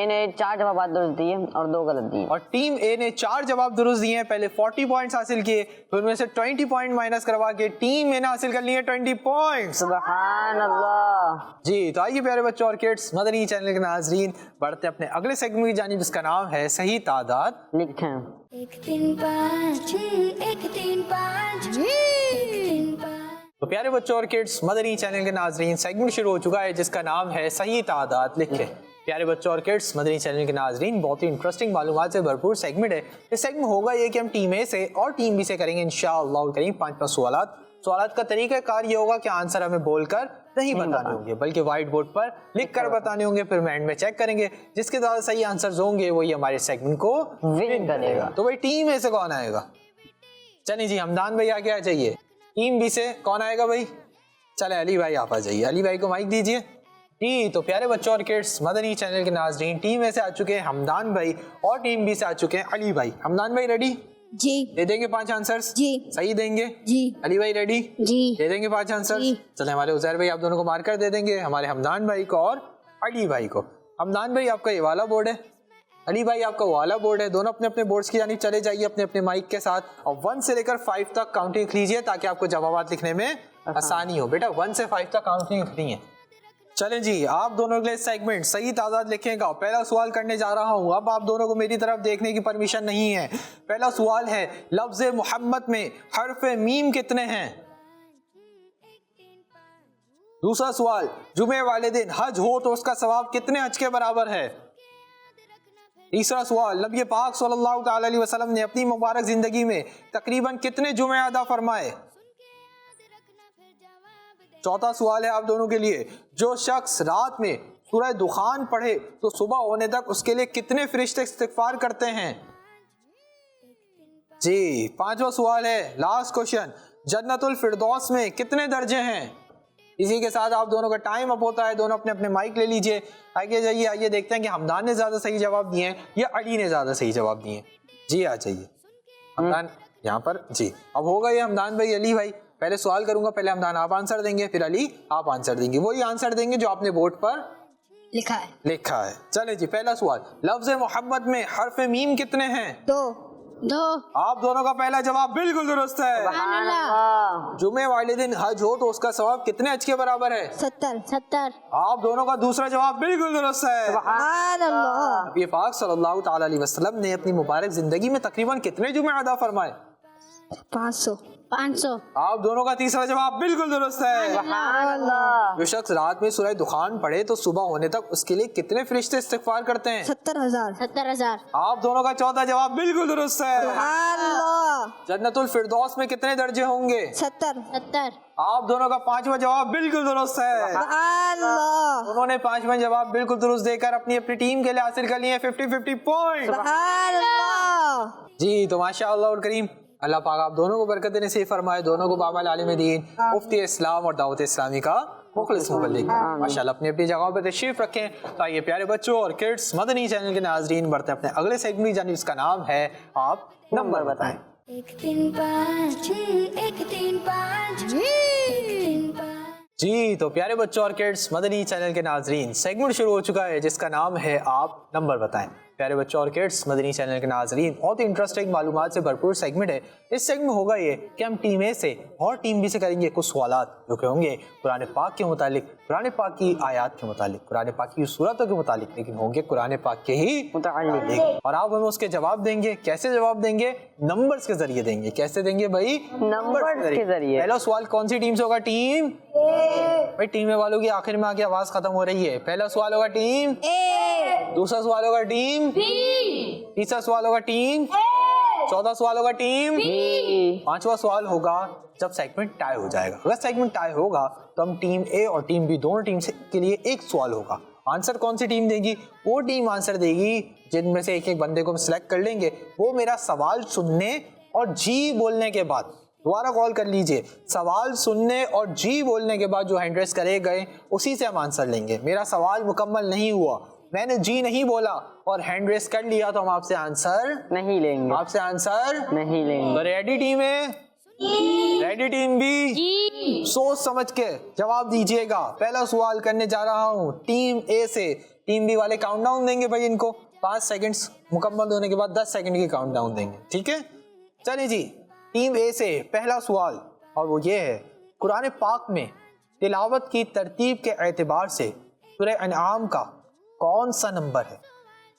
نے 4 جوابات درست دیے اور 2 غلط دیے. اور ٹیم اے نے 4 جواب درست دیے ہیں, پہلے 40 پوائنٹس حاصل کیے, پھر ان میں سے 20 پوائنٹ مائنس کروا کے ٹیم اے نے حاصل کر لیے 20 پوائنٹس. سبحان اللہ. جی تو آئیے پیارے بچوں اور کڈس, مدنی چینل کے ناظرین, بڑھتے اپنے اگلے سیگمنٹ کی جانب جس کا نام ہے صحیح تعداد. لکھیں 1 3 5 1 3 5 1 3 5. تو پیارے بچوں اور کڈس, مدنی چینل کے ناظرین, سیگمنٹ شروع ہو چکا ہے جس کا نام ہے صحیح تعداد. لکھیں پیارے بچوں اور کڈس, مدنی چینل کے ناظرین, بہت ہی انٹرسٹنگ معلومات سے بھرپور سیگمنٹ ہے. اس سیگمنٹ ہوگا یہ کہ ہم ٹیم اے سے اور ٹیم بی سے کریں گے انشاءاللہ کریم 5 سوالات. سوالات کا طریقہ کار یہ ہوگا کہ آنسر ہمیں بول کر نہیں بتانے ہوں گے, بلکہ وائٹ بورڈ پر لکھ کر بتانے ہوں گے, پھر میں اینڈ میں چیک کریں گے جس کے زیادہ صحیح آنسرز ہوں گے وہی ہمارے سیگمنٹ کو ون کرے گا. تو بھائی ٹیم اے سے کون آئے گا؟ چلیں جی حمدان بھائی آگے آ جائیے. ٹیم بی سے کون آئے گا بھائی؟ چلے علی بھائی آپ آ جائیے, علی بھائی کو مائک دیجیے. جی تو پیارے بچوں اور کڈس, مدنی چینل کے ناظرین, ٹیم اے سے آ چکے ہیں حمدان بھائی اور ٹیم بی سے آ چکے ہیں علی بھائی. حمدان بھائی ریڈی؟ جی. دے دیں گے 5 آنسرز؟ جی. صحیح دیں گے؟ جی. علی بھائی ریڈی؟ جی. دے دیں گے 5 آنسرز؟ جی. چلیں ہمارے عزیر بھائی آپ دونوں کو مارکر دے دیں گے, ہمارے حمدان بھائی کو اور علی بھائی کو. حمدان بھائی آپ کا یہ والا بورڈ ہے, علی بھائی آپ کا والا بورڈ ہے, دونوں اپنے اپنے بورڈز کی جانب چلے جائیے اپنے اپنے مائک کے ساتھ, اور 1 سے لے کر 5 تک کاؤنٹنگ لیجیے تاکہ آپ کو جوابات لکھنے میں آسانی ہو. بیٹا 1 سے 5 تک کاؤنٹنگ لکھنی ہے. چلیں جی آپ دونوں کے لیے سیگمنٹ صحیح تعداد لکھیں گا. پہلا سوال کرنے جا رہا ہوں, اب آپ دونوں کو میری طرف دیکھنے کی پرمیشن نہیں ہے. پہلا سوال ہے لفظ محمد میں حرف میم کتنے ہیں؟ دوسرا سوال جمعے والے دن حج ہو تو اس کا ثواب کتنے حج کے برابر ہے؟ تیسرا سوال نبی پاک صلی اللہ تعالی علیہ وسلم نے اپنی مبارک زندگی میں تقریباً کتنے جمعے ادا فرمائے؟ چوتھا سوال ہے آپ دونوں کے لیے, جو شخص رات میں سورہ دخان پڑھے تو صبح ہونے تک اس کے لیے کتنے فرشتے استغفار کرتے ہیں؟ جی پانچواں سوال ہے لاسٹ کوشچن, جنت الفردوس میں کتنے درجے ہیں؟ اسی کے ساتھ آپ دونوں کا ٹائم اپ ہوتا ہے, دونوں اپنے اپنے مائک لے لیجئے. آگے جائیے, آئیے دیکھتے ہیں کہ حمدان نے زیادہ صحیح جواب دیے ہیں یا علی نے زیادہ صحیح جواب دیے ہیں. جی آ جائیے حمدان یہاں پر. جی اب ہوگا یہ حمدان بھائی علی بھائی, پہلے سوال کروں گا, پہلے حمدان آپ آنسر دیں گے, پھر علی آپ آنسر دیں گے, وہی آنسر دیں گے جو آپ نے بورڈ پر لکھا ہے. چلیں جی پہلا سوال, لفظ محمد میں حرف میم کتنے ہیں؟ 2. آپ دونوں کا پہلا جواب بالکل درست ہے. سبحان اللہ. جمعے والے دن حج ہو تو اس کا ثواب کتنے حج کے برابر ہے؟ 70. آپ دونوں کا دوسرا جواب بالکل درست ہے. سبحان اللہ. نبی پاک صلی اللہ تعالی علیہ وسلم نے اپنی مبارک زندگی میں تقریباً کتنے جمعے ادا فرمائے؟ 500. آپ دونوں کا تیسرا جواب بالکل درست ہے. سبحان اللہ. جو شخص رات میں سورہ دخان پڑھے تو صبح ہونے تک اس کے لیے کتنے فرشتے استغفار کرتے ہیں؟ 70,000. آپ دونوں کا چوتھا جواب بالکل درست ہے. سبحان اللہ. جنت الفردوس میں کتنے درجے ہوں گے؟ 70. آپ دونوں کا پانچواں جواب بالکل درست ہے. سبحان اللہ. انہوں نے پانچواں جواب بالکل درست دے کر اپنی ٹیم کے لیے حاصل کر لیے 50-50 پوائنٹ. سبحان اللہ. جی تو ماشاء اللہ اور کریم اللہ پاک آپ دونوں کو برکت نصیب فرمائے, دونوں کو بابا العالم دین, مفتی اسلام اور دعوت اسلامی کا مخلص مبلغ ماشاءاللہ اپنی اپنی جگہوں پہ تشریف رکھیں. تو آئیے پیارے بچوں اور کڈس مدنی چینل کے ناظرین بڑھتے ہیں اپنے اگلے سیگمنٹ جانب, جس کا نام ہے آپ نمبر بتائیں. 1 3 5 1 3 5 1 3 5. جی تو پیارے بچوں اور کڈس مدنی چینل کے ناظرین, سیگمنٹ شروع ہو چکا ہے جس کا نام ہے آپ نمبر بتائیں. پیارے بچوں اور کڈس مدنی چینل کے ناظرین, بہت ہی انٹرسٹنگ معلومات سے بھرپور سیگمنٹ ہے. اس سیگمنٹ ہوگا یہ کہ ہم ٹیم اے سے اور ٹیم بی سے کریں گے کچھ سوالات جو کہ ہوں گے قرآن پاک کے متعلق, قرآن پاک کی آیات کے متعلق, قرآن پاک کی صورتوں کے متعلق, لیکن ہوں گے قرآن پاک کے ہی متعلق. اور آپ ہمیں اس کے جواب دیں گے. کیسے جواب دیں گے؟ نمبرز کے ذریعے دیں گے. کیسے دیں گے بھائی؟ نمبرز کے ذریعے. پہلا سوال کون سی ٹیم سے ہوگا؟ ٹیم بھائی ٹیم اے والوں کی آخر میں آ کے آواز ختم ہو رہی ہے. پہلا سوال ہوگا ٹیم اے, دوسرا سوال ہوگا ٹیم بی, تیسرا سوال ہوگا ٹیم اے, چوتھا سوال ہوگا ٹیم بی, پانچواں سوال ہوگا جب سیگمنٹ ٹائی ہو جائے گا. اگر سیگمنٹ ٹائی ہوگا تو ہم ٹیم اے اور ٹیم بی دونوں ٹیم کے لیے ایک سوال ہوگا. آنسر کون سی ٹیم دے گی؟ وہ ٹیم آنسر دے گی جن میں سے ایک ایک بندے کو ہم سلیکٹ کر لیں گے. وہ میرا سوال سننے اور جی بولنے کے بعد, دوبارہ کال کر لیجئے, سوال سننے اور جی بولنے کے بعد جو ہینڈ ریس کرے گئے اسی سے ہم آنسر لیں گے. میرا سوال مکمل نہیں ہوا, میں نے جی نہیں بولا اور ہینڈ ریس کر لیا تو ہم آپ سے آنسر نہیں لیں گے. آپ سے آنسر نہیں لیں گے. تو ریڈی ٹیم ہے, ریڈی ٹیم بھی, سوچ سمجھ کے جواب دیجئے گا. پہلا سوال کرنے جا رہا ہوں ٹیم اے سے. ٹیم بی والے کاؤنٹ ڈاؤن دیں گے بھائی ان کو, 5 سیکنڈز مکمل ہونے کے بعد 10 سیکنڈ کی کاؤنٹ ڈاؤن دیں گے. ٹھیک ہے, چلیں جی. ٹیم اے سے پہلا سوال, اور وہ یہ ہے, قرآن پاک میں تلاوت کی ترتیب کے اعتبار سے سورہ انعام کا کون سا نمبر ہے؟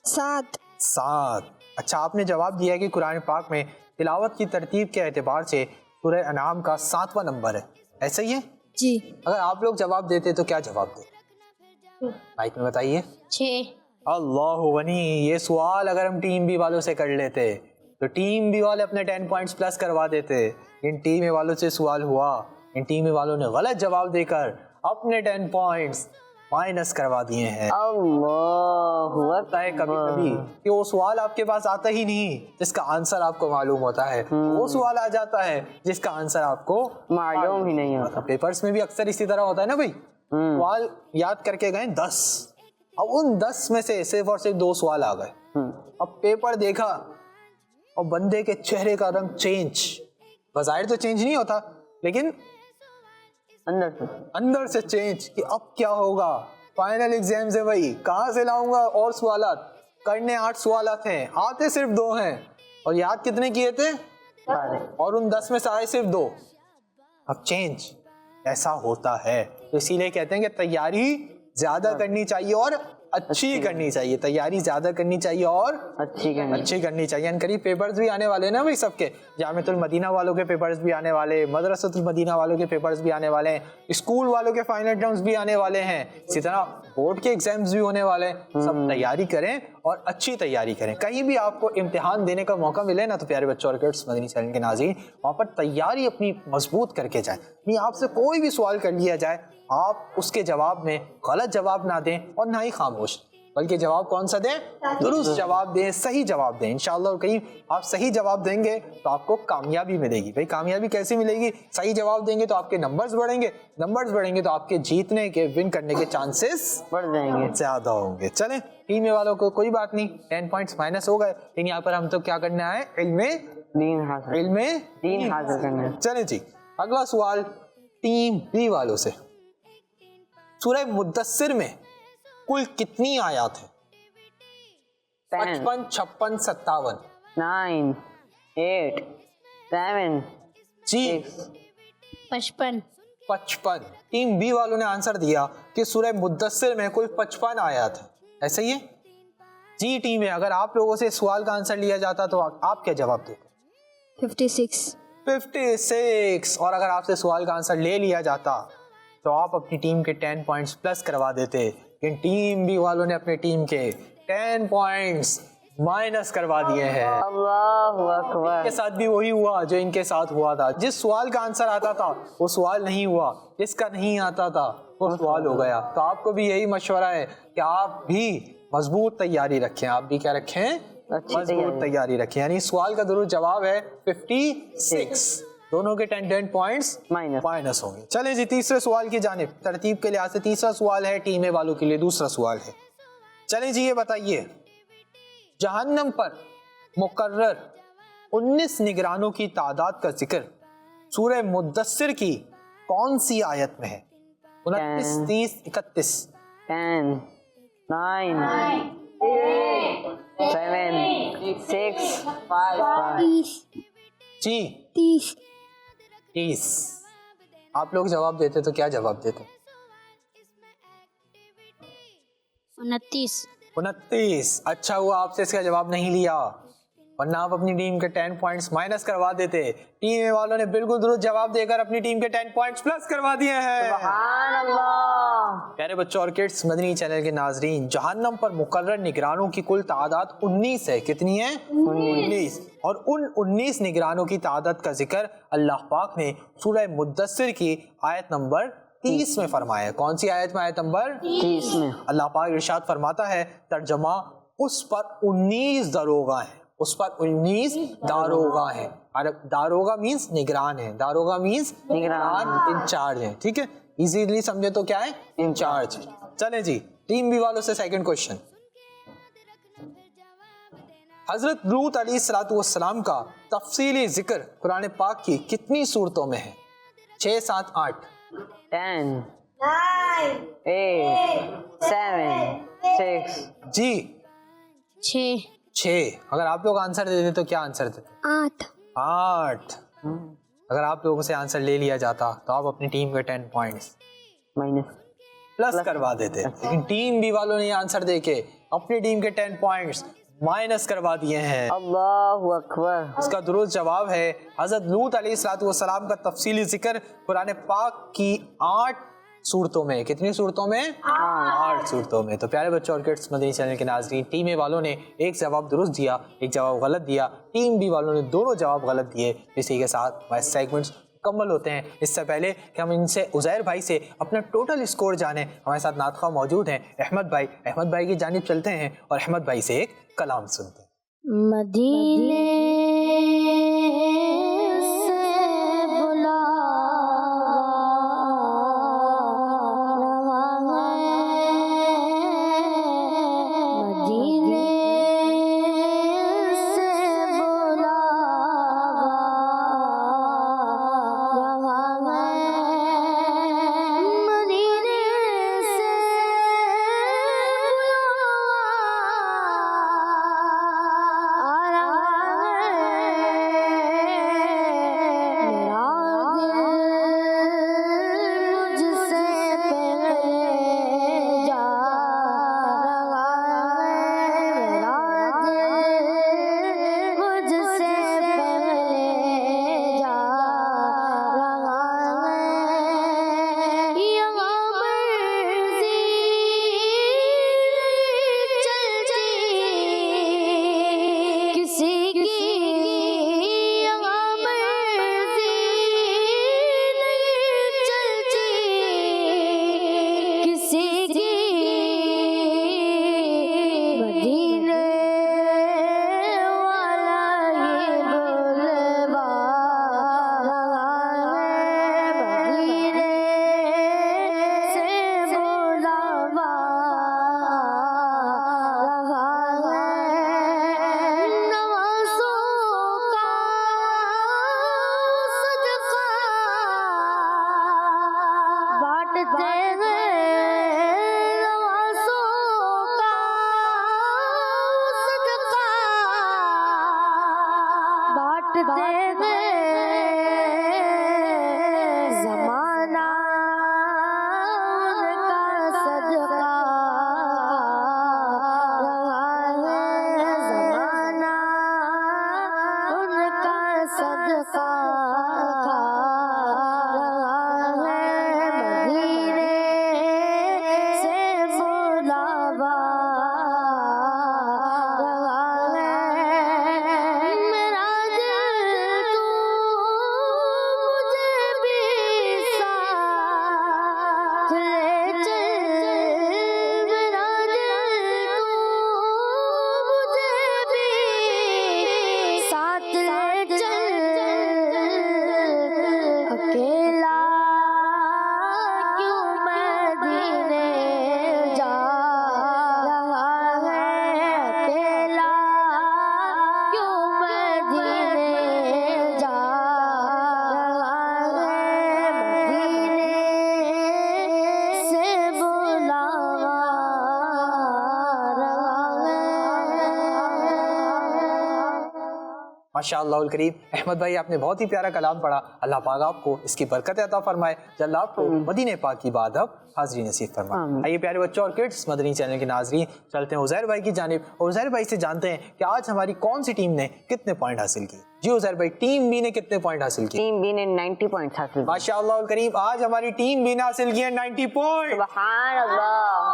7. 7. اچھا, آپ نے جواب دیا کہ قرآن پاک میں تلاوت کی ترتیب کے اعتبار سے سورہ انعام کا 7واں نمبر ہے, ایسا ہی ہے؟ جی. اگر آپ لوگ جواب دیتے تو کیا جواب دیتے؟ مائک میں بتائیے. 6. اللہ ونی, یہ سوال اگر ہم ٹیم بی والوں سے کر لیتے تو ٹیم بی والے اپنے 10 پوائنٹس پلس کروا دیتے. ان ٹیم اے والوں سے سوال ہوا, ان ٹیم اے والوں نے غلط جواب دے کر اپنے 10 پوائنٹس مائنس کروا دیے ہیں. اللہ ہوتا ہے کبھی کبھی کہ وہ سوال آپ کے پاس آتا ہی نہیں جس کا آنسر آپ کو معلوم ہوتا ہے, وہ سوال آ جاتا ہے جس کا آنسر آپ کو معلوم ہی نہیں ہوتا. پیپرز میں بھی اکثر اسی طرح ہوتا ہے نا بھائی, سوال یاد کر کے گئے 10, اب ان 10 میں سے صرف اور صرف 2 سوال آ گئے. اب پیپر دیکھا اور بندے کے چہرے کا رنگ چینج, بظاہر تو چینج نہیں ہوتا لیکن اندر سے چینج کہ اب کیا ہوگا. فائنل ایگزام سے بھائی کہاں سے لاؤں گا اور سوالات, کرنے 8 سوالات ہیں, آتے صرف 2 ہیں, اور یاد کتنے کیے تھے؟ اور ان 10 میں سے آئے صرف 2. اب چینج ایسا ہوتا ہے, تو اسی لیے کہتے ہیں کہ تیاری زیادہ کرنی چاہیے اور اچھی کرنی چاہیے. تیاری زیادہ کرنی چاہیے اور اچھی کرنی چاہیے. ان قریب پیپرز بھی آنے والے نا بھائی سب کے, جامعۃ المدینہ والوں کے پیپرز بھی آنے والے, مدرسۃ المدینہ والوں کے پیپرز بھی آنے والے ہیں, اسکول والوں کے فائنل ٹرمز بھی آنے والے ہیں, اسی طرح بورڈ کے ایگزامز بھی ہونے والے ہیں. سب تیاری کریں اور اچھی تیاری کریں. کہیں بھی آپ کو امتحان دینے کا موقع ملے نا تو پیارے بچوں اور کڈس مدنی چینل کے ناظرین, وہاں پر تیاری اپنی مضبوط کر کے جائیں. آپ سے کوئی بھی سوال کر لیا جائے, آپ اس کے جواب میں غلط جواب نہ دیں اور نہ ہی خاموش, بلکہ جواب کون سا دیں؟ درست جواب دیں, صحیح جواب دیں. انشاءاللہ اور کہیں آپ صحیح جواب دیں گے تو آپ کو کامیابی ملے گی. بھائی کامیابی کیسے ملے گی؟ صحیح جواب دیں گے تو آپ کے نمبرز بڑھیں گے, نمبرز بڑھیں گے تو آپ کے جیتنے کے, ون کرنے کے چانسز بڑھ جائیں گے, زیادہ ہوں گے. چلیں ٹیم اے والوں کو کوئی بات نہیں, 10 پوائنٹس مائنس ہو گئے, لیکن یہاں پر ہم تو کیا کرنا ہے؟ علم دین حاصل کرنا ہے. چلیں جی, اگلا سوال ٹیم بی والوں سے. سورہ مدثر میں کل کتنی آیات ہیں؟ 55, 56, 57. 9, 8, 7. جی 55. 55. ٹیم بی والوں نے آنسر دیا کہ سورہ مدثر میں کل 55 آیات ہیں, ایسا ہی ہے؟ جی ٹیم ہے, اگر آپ لوگوں سے سوال کا آنسر لیا جاتا تو آپ کیا جواب دیتے؟ 56. 56. اور اگر آپ سے سوال کا آنسر لے لیا جاتا تو آپ اپنی ٹیم کے 10 پوائنٹس پلس کروا دیتے, لیکن ٹیم بی والوں نے اپنے ٹیم کے 10 پوائنٹس مائنس کروا دیے ہیں. اللہ اکبر. ان کے ساتھ بھی وہی ہوا جو ان کے ساتھ ہوا تھا. جس سوال کا آنسر آتا تھا وہ سوال نہیں ہوا, جس کا نہیں آتا تھا وہ سوال ہو گیا. تو آپ کو بھی یہی مشورہ ہے کہ آپ بھی مضبوط تیاری رکھیں, آپ بھی کیا رکھیں؟ مضبوط تیاری رکھیں. یعنی سوال کا درست جواب ہے 56. دونوں کے 10 پوائنٹس مائنس ہوں گے. چلیں جی تیسرے سوال کی جانب. ترتیب کے لحاظ سے تیسرا سوال ہے, ٹیم اے والوں کے لیے دوسرا سوال ہے. چلیں جی یہ بتائیے, جہنم پر مقرر 19 نگرانوں کی تعداد کا ذکر سورہ مدثر کی کون سی آیت میں ہے؟ 29, 30, 31. 10, 9, 8, 7, 6, 5. جی 30. آپ لوگ جواب دیتے تو کیا جواب دیتے؟ 29. اچھا ہوا آپ سے اس کا جواب نہیں لیا, ورنہ آپ اپنی ٹیم کے 10 پوائنٹس مائنس کروا دیتے. ٹیم اے والوں نے بالکل درست جواب دے کر اپنی ٹیم کے 10 پوائنٹس پلس کروا دیے ہیں. سبحان اللہ. پیارے بچوں اور کڈس, مدنی چینل کے ناظرین, جہنم پر مقرر نگرانوں کی کل تعداد 19 ہے. کتنی ہے؟ 19. اور ان 19 نگرانوں کی تعداد کا ذکر اللہ پاک نے سورہ مدثر کی آیت نمبر 30 میں فرمایا ہے. کون سی آیت میں؟ آیت نمبر 30 میں. اللہ پاک ارشاد فرماتا ہے, ترجمہ, اس پر 19 داروغہ ہیں. اس پر 19 داروغہ ہیں. داروغہ مینس نگران ہے. داروغہ مینس نگران, انچارج ہیں. ٹھیک ہے, ایزیلی سمجھے تو کیا ہے؟ انچارج. چلیں جی ٹیم بی والوں سے سیکنڈ کوشچن. حضرت لوط علیہ السلام کا تفصیلی ذکر قرآن پاک کی کتنی صورتوں میں ہے؟ 6, 7, 8. 10, 8, 7, 6. جی 6. اگر آپ لوگ آنسر دیتے تو کیا آنسر دیتے؟ 8. اگر آپ لوگوں سے آنسر لے لیا جاتا تو آپ اپنی ٹیم کے 10 پوائنٹس پلس کروا دیتے, لیکن ٹیم بی والوں نے آنسر دے کے اپنی ٹیم کے 10 پوائنٹس مائنس کروا دیے ہیں. اللہ اکبر. اس کا درست جواب ہے حضرت لوط علیہ السلام کا تفصیلی ذکر قرآن پاک کی 8 صورتوں میں. کتنی صورتوں میں؟ 8 صورتوں میں. تو پیارے بچوں اور کڈس, مدنی چینل کے ناظرین, ٹیم اے والوں نے ایک جواب درست دیا, ایک جواب غلط دیا. ٹیم بی والوں نے دونوں جواب غلط دیے. اسی کے ساتھ ہمارے سیگمنٹس مکمل ہوتے ہیں. اس سے پہلے کہ ہم ان سے عزیر بھائی سے اپنا ٹوٹل اسکور جانیں, ہمارے ساتھ نعت خواہ موجود ہیں احمد بھائی. احمد بھائی کی جانب چلتے ہیں اور احمد بھائی سے ایک کلام سنتے ہیں. مدینے سے بلا رہا ہے, مدینے سے بلا رہا ہے, مدینے سے माशाअल्लाह करीम। अहमद भाई आपने बहुत ही प्यारा कलाम पढ़ा, अल्लाह पाक आपको इसकी बरकत अता फरमाए, जल्द आपको मदीने पाक की बात अब हाजिरी नसीब फरमाए। आइए प्यारे बच्चों और किड्स, मदनी चैनल के नाजरीन, चलते हैं उज़ैर भाई की जानिब और उज़ैर भाई से जानते हैं कि आज हमारी कौन सी टीम ने कितने पॉइंट हासिल किए। जी उज़ैर भाई, टीम बी ने कितने पॉइंट हासिल किए? टीम बी ने 90 पॉइंट्स हासिल किए। माशाअल्लाह करीम, आज हमारी टीम बी ने हासिल किए 90 पॉइंट। सुभान अल्लाह।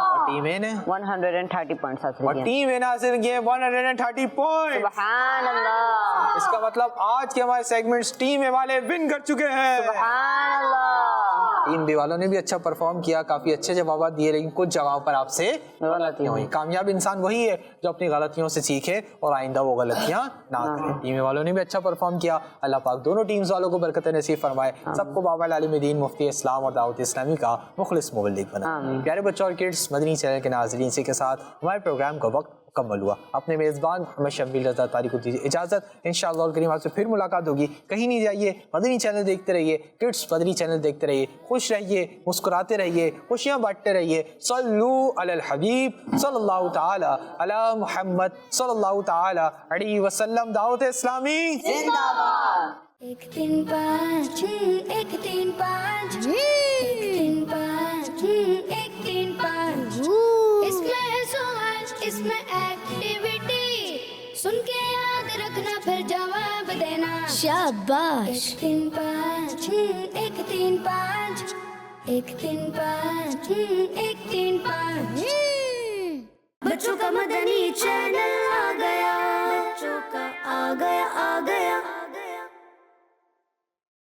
और टीम ए ने 130 पॉइंट्स हासिल और किए। टीम ए ने हासिल किए 130 पॉइंट। सुभान अल्लाह। इसका मतलब आज के हमारे सेगमेंट्स टीम ए वाले विन कर चुके हैं। सुभान अल्लाह। टीम बी वालों ने भी अच्छा परफॉर्म किया, काफी अच्छे जवाब दिए, लेकिन कुछ जगहों पर आपसे गलतियां हुई। कामयाब इंसान वही है जो अपनी गलतियों से सीखे और आइंदा वो गलतियां ना करे। टीम ए वालों ने भी अच्छा परफॉर्म किया, अल्लाह पाक दोनों टीम्स वालों को बरकत नसीब फरमाए, सबको बाबा आलिम दीन मुफ्ती इस्लाम और दावत इस्लामी का मुखलिस मुबल्लिग बनाए। प्यारे बच्चों और किड्स, मदनी चैनल के नाज़रीन, इसी के साथ हमारे प्रोग्राम का वक्त मुकम्मल हुआ। अपने मेज़बान मोहम्मद शब्बीर रज़ा तारी को दीजिए इजाज़त। इंशाअल्लाह करीम आपसे फिर मुलाकात होगी। कहीं नहीं जाइए, मदनी चैनल देखते रहिए, किड्स मदनी चैनल देखते रहिए, खुश रहिए, मुस्कुराते रहिए, खुशियाँ बांटते रहिए। सल्लू अलल हबीब सल्लल्लाहु ताला अला मुहम्मद सल्लल्लाहु ताला अलैहि वसल्लम। दावत इस्लामी जिंदाबाद। 1 3 5 1 3 5 1 3 5 1 3 5 इसमें है सवाल, इसमें एक्टिविटी, सुन के याद रखना फिर जवाब देना। शाबाश। 1 3 5 1 3 5 1 3 5 1 3 5 बच्चों का मदनी चैनल।